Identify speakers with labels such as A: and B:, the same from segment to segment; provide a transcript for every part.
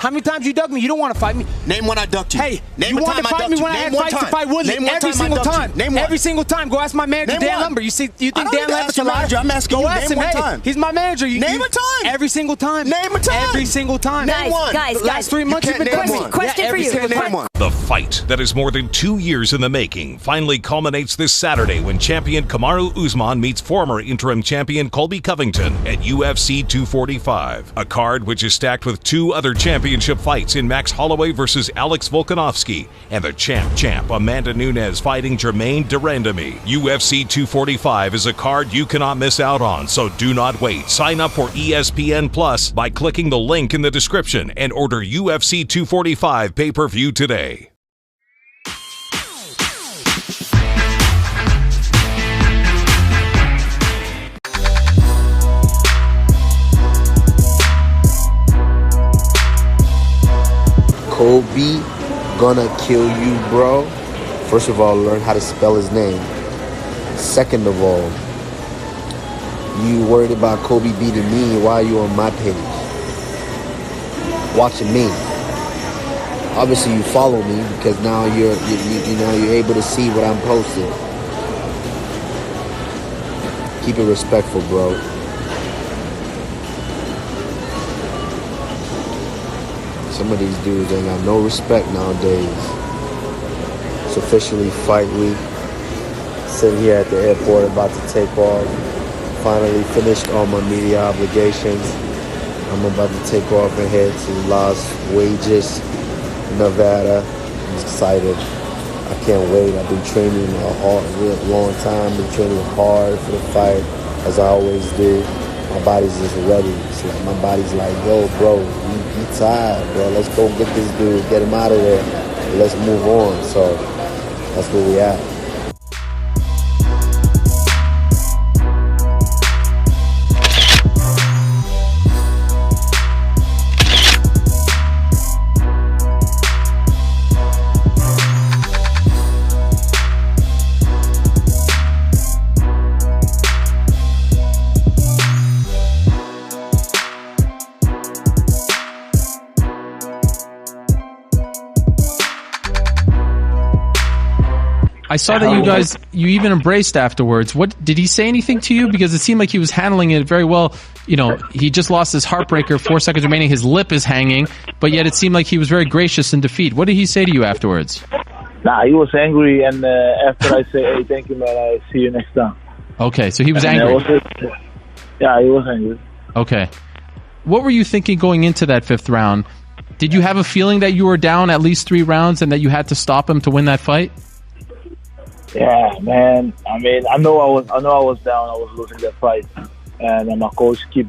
A: How many times you dug me? You don't want to fight me.
B: Name when I ducked you.
A: Hey,
B: name
A: you want to fight me when I had fights to fight Woodley. Every single time. Every single time. Go ask my manager, Dan Lumber. You think Dan Lumber's a liar?
B: I'm asking you. Name one time.
A: He's my manager.
B: Name a time.
A: Every single time.
B: Name a time.
A: Every single time.
B: Name one.
C: Guys.
A: Last 3 months you've been
C: name question for you.
D: The fight that is more than 2 years in the making finally culminates this Saturday when champion Kamaru Usman meets former interim champion Colby Covington at UFC 245. A card which is stacked with 2 other championship fights in Max Holloway versus Alex Volkanovski and the champ Amanda Nunes fighting Germaine de Randamie. UFC 245 is a card you cannot miss out on, so do not wait. Sign up for ESPN Plus by clicking the link in the description and order UFC 245 pay-per-view today.
E: Kobe gonna kill you, bro. First of all, learn how to spell his name. Second of all, you worried about Kobe beating me. Why are you on my page? Watching me. Obviously, you follow me because now you're able to see what I'm posting. Keep it respectful, bro. Some of these dudes ain't got no respect nowadays. It's officially fight week. Sitting here at the airport about to take off. Finally finished all my media obligations. I'm about to take off and head to Las Vegas, Nevada. I'm excited. I can't wait. I've been training a real long time. Been training hard for the fight, as I always do. My body's just ready. It's like my body's like, yo, bro, you tired, bro. Let's go get this dude, get him out of there. Let's move on. So that's where we at.
F: I saw that you even embraced afterwards. What did he say anything to you? Because it seemed like he was handling it very well. You know, he just lost his heartbreaker, 4 seconds remaining. His lip is hanging, but yet it seemed like he was very gracious in defeat. What did he say to you afterwards?
G: Nah, he was angry, and after I say, hey, thank you, man, I'll see you next time.
F: Okay, so he was angry.
G: Yeah, he was angry.
F: Okay. What were you thinking going into that 5th round? Did you have a feeling that you were down at least 3 rounds and that you had to stop him to win that fight?
G: Yeah, man. I mean, I know I was down. I was losing that fight, and my coach keep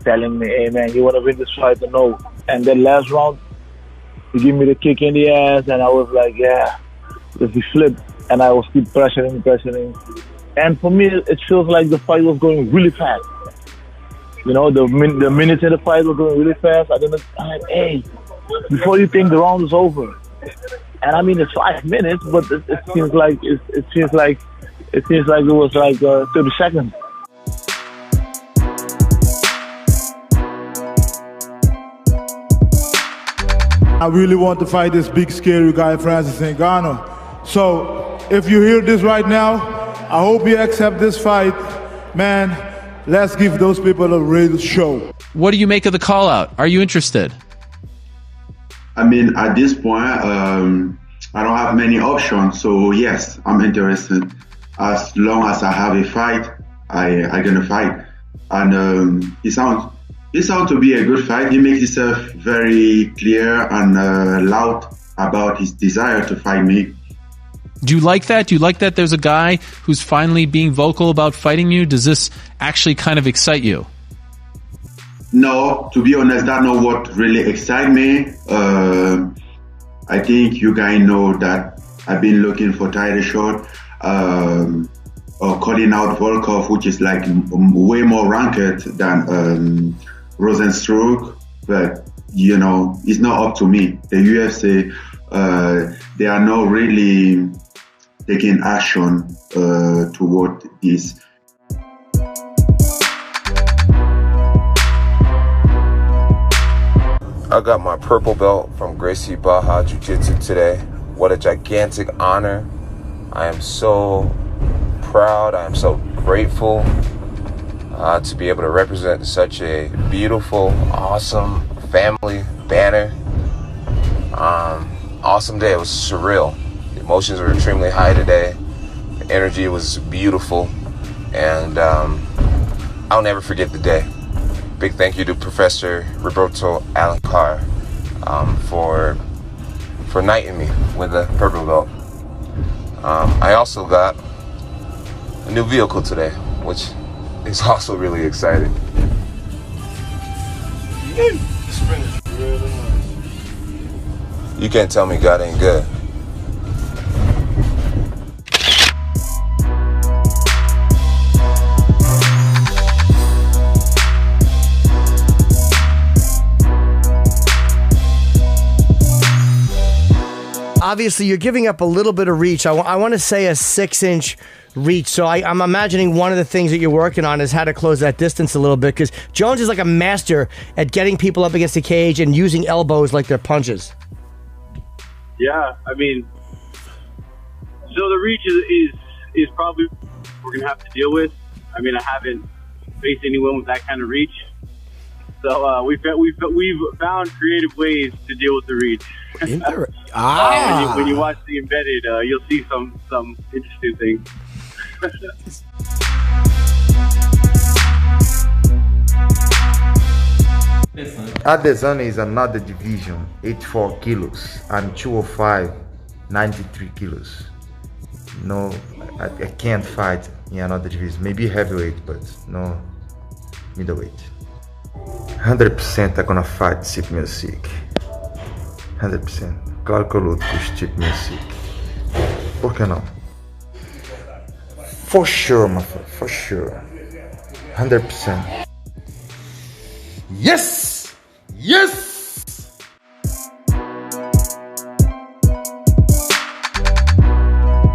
G: telling me, "Hey, man, you want to win this fight or no?" And then last round, he gave me the kick in the ass, and I was like, "Yeah." If he flipped, and I was keep pressuring, and for me, it feels like the fight was going really fast. You know, the minutes in the fight were going really fast. I'm like, hey, before you think the round is over. And I mean, it's 5 minutes, but it seems like it was like 30 seconds.
H: I really want to fight this big, scary guy, Francis Ngannou. So, if you hear this right now, I hope you accept this fight. Man, let's give those people a real show.
F: What do you make of the call out? Are you interested?
I: I mean, at this point, I don't have many options. So yes, I'm interested. As long as I have a fight, I'm gonna fight. And it sounds to be a good fight. He makes himself very clear and loud about his desire to fight me.
F: Do you like that? Do you like that there's a guy who's finally being vocal about fighting you? Does this actually kind of excite you?
I: No, to be honest, that's not what really excites me. I think you guys know that I've been looking for title shot, or calling out Volkov, which is like way more ranked than Rozenstruik. But, you know, it's not up to me. The UFC, they are not really taking action toward this.
E: I got my purple belt from Gracie Baja Jiu-Jitsu today. What a gigantic honor. I am so proud. I am so grateful to be able to represent such a beautiful, awesome family banner. Awesome day. It was surreal. The emotions were extremely high today. The energy was beautiful. And I'll never forget the day. Big thank you to Professor Roberto Alencar for knighting me with a purple belt. I also got a new vehicle today, which is also really exciting. You can't tell me God ain't good.
C: Obviously, you're giving up a little bit of reach. I want to say a 6-inch reach. So I'm imagining one of the things that you're working on is how to close that distance a little bit, because Jones is like a master at getting people up against the cage and using elbows like they're punches.
J: Yeah, I mean, so the reach is probably what we're going to have to deal with. I mean, I haven't faced anyone with that kind of reach. So we've found creative ways to deal with the reach. When you watch the embedded, you'll see some interesting things.
K: Adesanya is another division, 84 kilos, and 205, 93 kilos. No, I can't fight in another division. Maybe heavyweight, but no middleweight. 100% I'm gonna fight Steve Miocic. 100%. Claro que eu luto com o Steve Miocic. Por que não? For sure, my friend. For sure. 100%. Yes! Yes!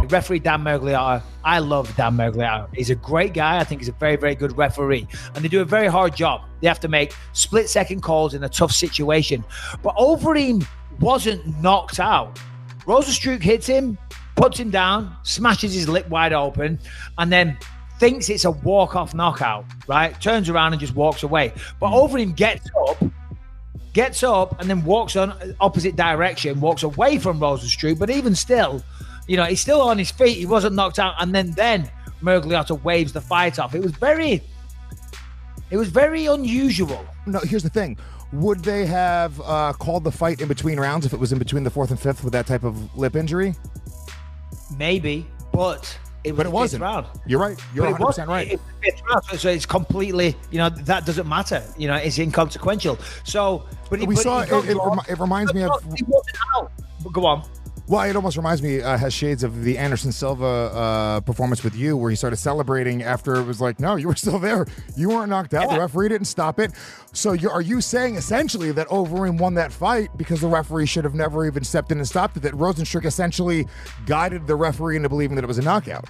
L: Referee Dan Mergliato, I love Dan Mergliato. He's a great guy. I think he's a very, very good referee. And they do a very hard job. They have to make split-second calls in a tough situation. But Overeem wasn't knocked out. Rozenstruik hits him, puts him down, smashes his lip wide open, and then thinks it's a walk-off knockout, right? Turns around and just walks away. But Overeem gets up, and then walks on opposite direction, walks away from Rozenstruik. But even still, you know, he's still on his feet. He wasn't knocked out. And then Mergliato waves the fight off. It was very unusual.
M: No, here's the thing. Would they have called the fight in between rounds if it was in between the 4th and 5th with that type of lip injury?
L: Maybe, but it wasn't. Round.
M: You're right. You're 100% right.
L: It was the 5th round, so it's completely, you know, that doesn't matter. You know, it's inconsequential. So, but
M: it reminds me of.
L: He wasn't out. But go on.
M: Well, it almost reminds me, has shades of the Anderson Silva performance with you, where he started celebrating after it was like, no, you were still there. You weren't knocked out. Yeah. The referee didn't stop it. So are you saying essentially that Overeem won that fight because the referee should have never even stepped in and stopped it, that Rozenstruik essentially guided the referee into believing that it was a knockout?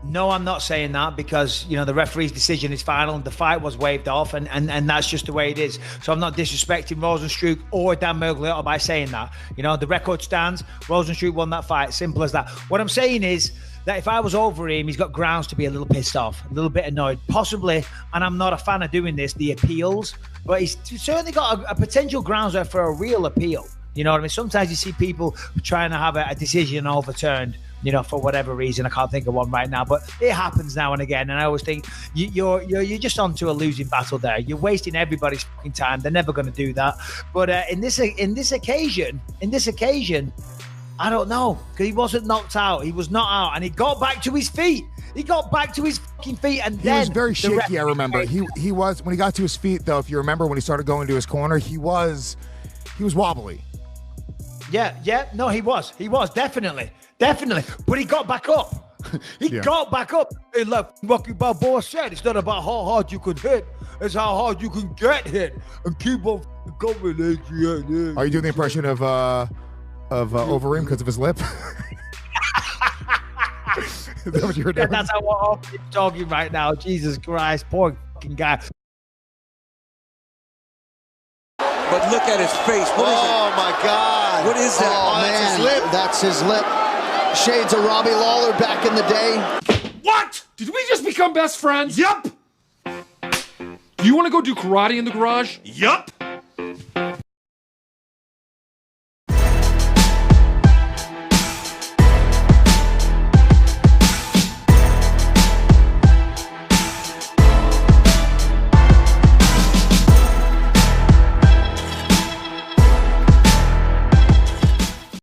L: No, I'm not saying that, because, you know, the referee's decision is final and the fight was waved off, and that's just the way it is. So I'm not disrespecting Rozenstruik or Dan Mergliato by saying that. You know, the record stands. Rozenstruik won that fight. Simple as that. What I'm saying is that if I was Overeem, he's got grounds to be a little pissed off, a little bit annoyed, possibly, and I'm not a fan of doing this, the appeals, but he's certainly got a potential grounds there for a real appeal. You know what I mean? Sometimes you see people trying to have a decision overturned, you know, for whatever reason. I can't think of one right now, but it happens now and again. And I always think you're just onto a losing battle there. You're wasting everybody's fucking time. They're never going to do that. But in this occasion, I don't know, because he wasn't knocked out. He was not out, and he got back to his feet. He got back to his fucking feet, and then
M: he was very shaky. I remember he was, when he got to his feet, though. If you remember, when he started going to his corner, he was wobbly.
L: Yeah. No, he was definitely. But he got back up. He got back up. Hey, look, Rocky Balboa said, it's not about how hard you can hit, it's how hard you can get hit and keep on going, Adrian.
M: Are you doing the impression of Overeem because of his lip? Is that what you were doing?
L: That's how I'm talking right now. Jesus Christ, poor fucking guy.
N: But But look at his face. What is it?
O: Oh, my God.
N: What is that?
O: Oh, man. That's his lip. Shades of Robbie Lawler back in the day.
P: What? Did we just become best friends? Yup. You want to go do karate in the garage? Yup.